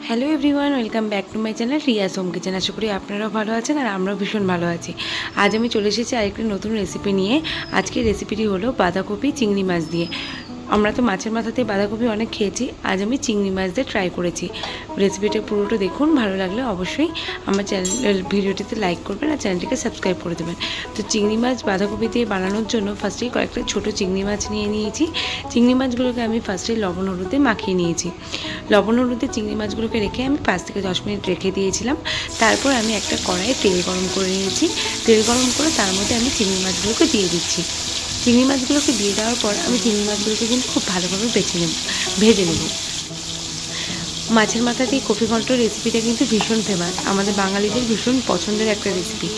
Hello everyone, welcome back to my channel Riya's home kitchen. আশা করি আপনারাও ভালো আছেন আর আমরাও ভীষণ ভালো আছি। আজ আমি চলে এসেছি আরেকটি নতুন রেসিপি নিয়ে। আজকের রেসিপিটি হলো বাঁধাকপি চিংড়ি মাছ দিয়ে। আমরা তো মাছের মাথাতে বাঁধাকপি অনেক খেয়েছি, আজ আমি চিংড়ি মাছ দিয়ে ট্রাই করেছি। রেসিপিটা পুরোটা দেখুন, ভালো লাগলে অবশ্যই আমার চ্যানেল ভিডিওটিতে লাইক করবেন আর চ্যানেলটিকে সাবস্ক্রাইব করে দেবেন। তো চিংড়ি মাছ বাঁধাকপি দিয়ে বানানোর জন্য ফার্স্টেই কয়েকটা ছোটো চিংড়ি মাছ নিয়ে নিয়েছি। চিংড়ি মাছগুলোকে আমি ফার্স্টে লবণ হলুদে মাখিয়ে নিয়েছি। লবণ হলুদে চিংড়ি মাছগুলোকে রেখে আমি 5 থেকে 10 মিনিট রেখে দিয়েছিলাম। তারপর আমি একটা কড়াইয়ে তেল গরম করে নিয়েছি। তেল গরম করে তার মধ্যে আমি চিংড়ি মাছগুলোকে দিয়ে দিচ্ছি। চিংড়ি মাছগুলোকে দিয়ে দেওয়ার পর আমি চিংড়ি মাছগুলোকে কিন্তু খুব ভালোভাবে ভেজে নেব। মাছের মাথা দিয়ে কপি ঘন্ট রেসিপিটা কিন্তু ভীষণ ফেমাস, আমাদের বাঙালিদের ভীষণ পছন্দের একটা রেসিপি।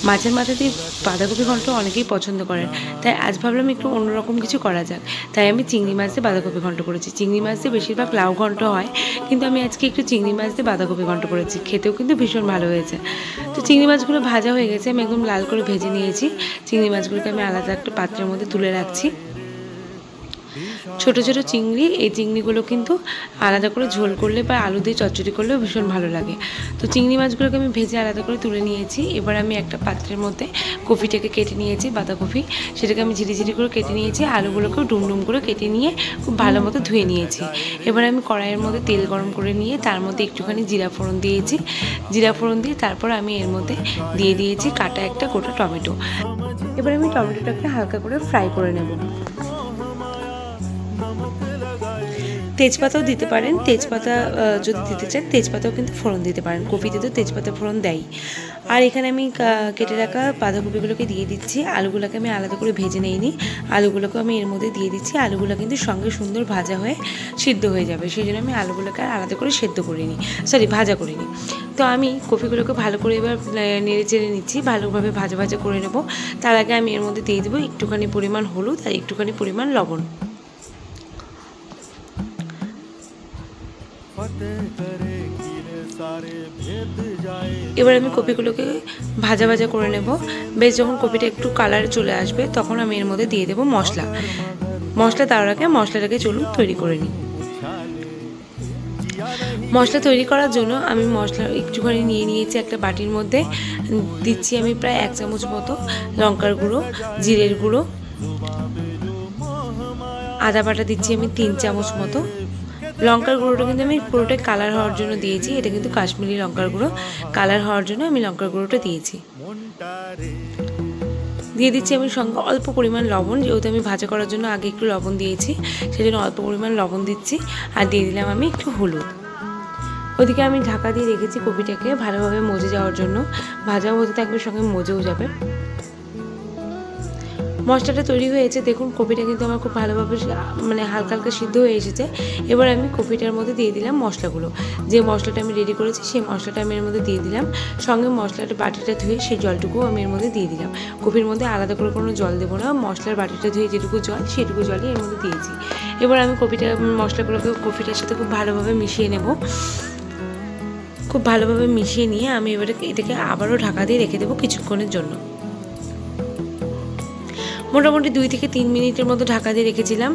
মাছের মাথা দিয়ে বাঁধাকপি ঘন্ট অনেকেই পছন্দ করেন, তাই আজ ভাবলাম একটু অন্যরকম কিছু করা যাক। তাই আমি চিংড়ি মাছ দিয়ে বাঁধাকপি ঘন্ট করেছি। চিংড়ি মাছ দিয়ে বেশিরভাগ লাউ ঘন্ট হয়, কিন্তু আমি আজকে একটু চিংড়ি মাছ দিয়ে বাঁধাকপি ঘন্ট করেছি। খেতেও কিন্তু ভীষণ ভালো হয়েছে। তো চিংড়ি মাছগুলো ভাজা হয়ে গেছে, আমি একদম লাল করে ভেজে নিয়েছি। চিংড়ি মাছগুলোকে আমি আলাদা একটা পাত্রের মধ্যে তুলে রাখছি। ছোটো ছোটো চিংড়ি, এই চিংড়িগুলো কিন্তু আলাদা করে ঝোল করলে বা আলু দিয়ে চচ্চড়ি করলেও ভীষণ ভালো লাগে। তো চিংড়ি মাছগুলোকে আমি ভেজে আলাদা করে তুলে নিয়েছি। এবার আমি একটা পাত্রের মধ্যে কপিটাকে কেটে নিয়েছি, বাঁধাকপি, সেটাকে আমি ঝিরি করে কেটে নিয়েছি। আলুগুলোকেও ডুম করে কেটে নিয়ে খুব ভালো মতো ধুয়ে নিয়েছি। এবার আমি কড়াইয়ের মধ্যে তেল গরম করে নিয়ে তার মধ্যে একটুখানি জিরা ফোড়ন দিয়েছি। জিরা ফোড়ন দিয়ে তারপর আমি এর মধ্যে দিয়ে দিয়েছি কাটা একটা গোটা টমেটো। এবার আমি টমেটোটাকে হালকা করে ফ্রাই করে নেব। তেজপাতাও দিতে পারেন, তেজপাতা যদি দিতে চান তেজপাতাও কিন্তু ফোড়ন দিতে পারেন। কপিতে তো তেজপাতা ফোড়ন দেয়। আর এখানে আমি কেটে রাখা বাঁধাকপিগুলোকে দিয়ে দিচ্ছি। আলুগুলোকে আমি আলাদা করে ভেজে নিইনি, আলুগুলোকে আমি এর মধ্যে দিয়ে দিচ্ছি। আলুগুলো কিন্তু সঙ্গে সুন্দর ভাজা হয়ে সিদ্ধ হয়ে যাবে, সেই জন্য আমি আলুগুলোকে আর আলাদা করে ভাজা করিনি। তো আমি কপিগুলোকে ভালো করে এবার নেড়ে চেড়ে নিচ্ছি, ভালোভাবে ভাজা করে নেব। তার আগে আমি এর মধ্যে দিয়ে দেবো একটুখানি পরিমাণ হলুদ আর একটুখানি পরিমাণ লবণ। এবার আমি কপিগুলোকে ভাজা করে নেব। বেশ যখন কপিটা একটু কালার চলে আসবে তখন আমি এর মধ্যে দিয়ে দেবো মশলা তার আগে মশলাটাকে চলুন তৈরি করে নিই। মশলা তৈরি করার জন্য আমি মশলা একটুখানি নিয়ে নিয়েছি একটা বাটির মধ্যে। দিচ্ছি আমি প্রায় 1 চামচ মতো লঙ্কার গুঁড়ো, জিরের গুঁড়ো, আদা বাটা দিচ্ছি আমি 3 চামচ মতো। লঙ্কার গুঁড়োটা কিন্তু আমি পুরোটাই কালার হওয়ার জন্য দিয়েছি, এটা কিন্তু কাশ্মীরি লঙ্কার গুঁড়ো। কালার হওয়ার জন্য আমি লঙ্কার গুঁড়োটা দিয়েছি। দিয়ে দিচ্ছি আমি সঙ্গে অল্প পরিমাণ লবণ, যেহেতু আমি ভাজা করার জন্য আগে একটু লবণ দিয়েছি, সেজন্য অল্প পরিমাণ লবণ দিচ্ছি। আর দিয়ে দিলাম আমি একটু হলুদ। ওদিকে আমি ঢাকা দিয়ে রেখেছি কপিটাকে ভালোভাবে মজে যাওয়ার জন্য। ভাজাও হতে থাকবে, সঙ্গে মজেও যাবে। মশলাটা তৈরি হয়েছে, দেখুন কপিটা কিন্তু আমার খুব ভালোভাবে হালকা সিদ্ধ হয়ে এসেছে। এবার আমি কপিটার মধ্যে দিয়ে দিলাম মশলাগুলো। যে মশলাটা আমি রেডি করেছি সেই মশলাটা আমি এর মধ্যে দিয়ে দিলাম। সঙ্গে মশলাটা বাটিটা ধুয়ে সেই জলটুকুও আমি এর মধ্যে দিয়ে দিলাম। কপির মধ্যে আলাদা করে কোনো জল দেবো না, মশলার বাটিটা ধুয়ে যেটুকু জল সেটুকু জলই এর মধ্যে দিয়েছি। এবার আমি মশলাগুলোকে কপিটার সাথে খুব ভালোভাবে মিশিয়ে নেব। খুব ভালোভাবে মিশিয়ে নিয়ে আমি এটাকে আবারও ঢাকা দিয়ে রেখে দেবো কিছুক্ষণের জন্য। মোটামুটি 2 থেকে 3 মিনিটের মতো ঢাকা দিয়ে রেখেছিলাম।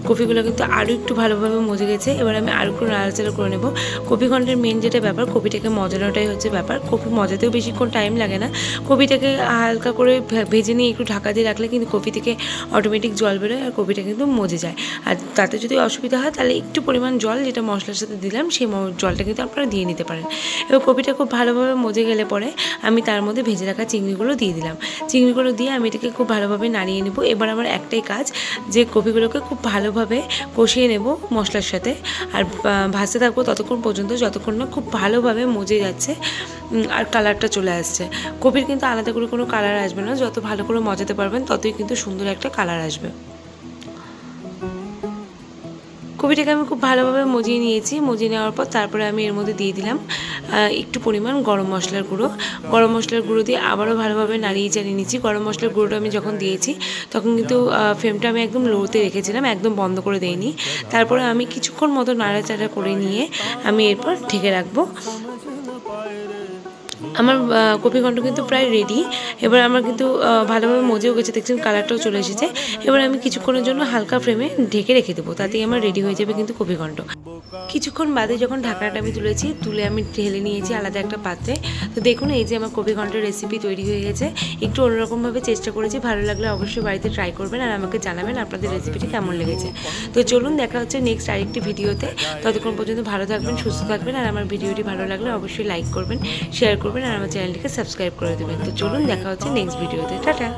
কপিগুলো কিন্তু আরও একটু ভালোভাবে মজে গেছে। এবার আমি আরও একটু নাড়াচাড়া করে নেব। কপি ঘন্টের মেন যেটা ব্যাপার, কপিটাকে মজানোটাই হচ্ছে ব্যাপার। কপি মজাতেও বেশিক্ষণ টাইম লাগে না। কপিটাকে হালকা করে ভেজে নিয়ে একটু ঢাকা দিয়ে রাখলে কিন্তু কপি থেকে অটোমেটিক জল বেরোয় আর কপিটা কিন্তু মজে যায়। আর তাতে যদি অসুবিধা হয় তাহলে একটু পরিমাণ জল, যেটা মশলার সাথে দিলাম, সেই জলটা কিন্তু আপনারা দিয়ে নিতে পারেন। এবার কপিটা খুব ভালোভাবে মজে গেলে পরে আমি তার মধ্যে ভেজে রাখা চিংড়িগুলো দিয়ে দিলাম। চিংড়িগুলো দিয়ে আমি এটাকে খুব ভালোভাবে নাড়িয়ে নেব। এবার আমার একটাই কাজ, যে কপিগুলোকে খুব ভালোভাবে কষিয়ে নেব মশলার সাথে, আর ভাজতে থাকবো ততক্ষণ পর্যন্ত যতক্ষণ না খুব ভালোভাবে মজে যাচ্ছে আর কালারটা চলে আসছে। কপির কিন্তু আলাদা করে কোনো কালার আসবে না, যত ভালো করে মজাতে পারবেন ততই কিন্তু সুন্দর একটা কালার আসবে। কপিটাকে আমি খুব ভালোভাবে মজিয়ে নিয়েছি। মজিয়ে নেওয়ার পর তারপরে আমি এর মধ্যে দিয়ে দিলাম একটু পরিমাণ গরম মশলার গুঁড়ো। গরম মশলার গুঁড়ো দিয়ে আবারও ভালোভাবে নাড়িয়ে চাড়িয়ে নিচ্ছি। গরম মশলার গুঁড়োটা আমি যখন দিয়েছি তখন কিন্তু ফ্লেমটা আমি একদম লোতে রেখেছিলাম, একদম বন্ধ করে দেইনি। তারপরে আমি কিছুক্ষণ মতো নাড়াচাড়া করে নিয়ে আমি এরপর ঢেকে রাখবো। আমার কপি ঘন্ট কিন্তু প্রায় রেডি। এবার আমার কিন্তু ভালোভাবে মজেও গেছে, দেখছেন কালারটাও চলে এসেছে। এবার আমি কিছুক্ষণের জন্য হালকা ফ্লেমে ঢেকে রেখে দেবো, তাতেই আমার রেডি হয়ে যাবে কিন্তু কপি ঘন্ট। কিছুক্ষণ বাদে যখন ঢাকনাটা আমি তুলে আমি ঢেলে নিয়েছি আলাদা একটা পাত্রে। তো দেখুন এই যে আমার কপি ঘন্টের রেসিপি তৈরি হয়ে গেছে। একটু অন্যরকমভাবে চেষ্টা করেছি, ভালো লাগলে অবশ্যই বাড়িতে ট্রাই করবেন আর আমাকে জানাবেন আপনাদের রেসিপিটি কেমন লেগেছে। তো চলুন দেখা হচ্ছে নেক্সট আরেকটি ভিডিওতে। ততক্ষণ পর্যন্ত ভালো থাকবেন, সুস্থ থাকবেন, আর আমার ভিডিওটি ভালো লাগলে অবশ্যই লাইক করবেন, শেয়ার করবেন আর আমার চ্যানেলটিকে সাবস্ক্রাইব করে দেবেন। তো চলুন দেখা হচ্ছে নেক্সট ভিডিওতে। টাটা।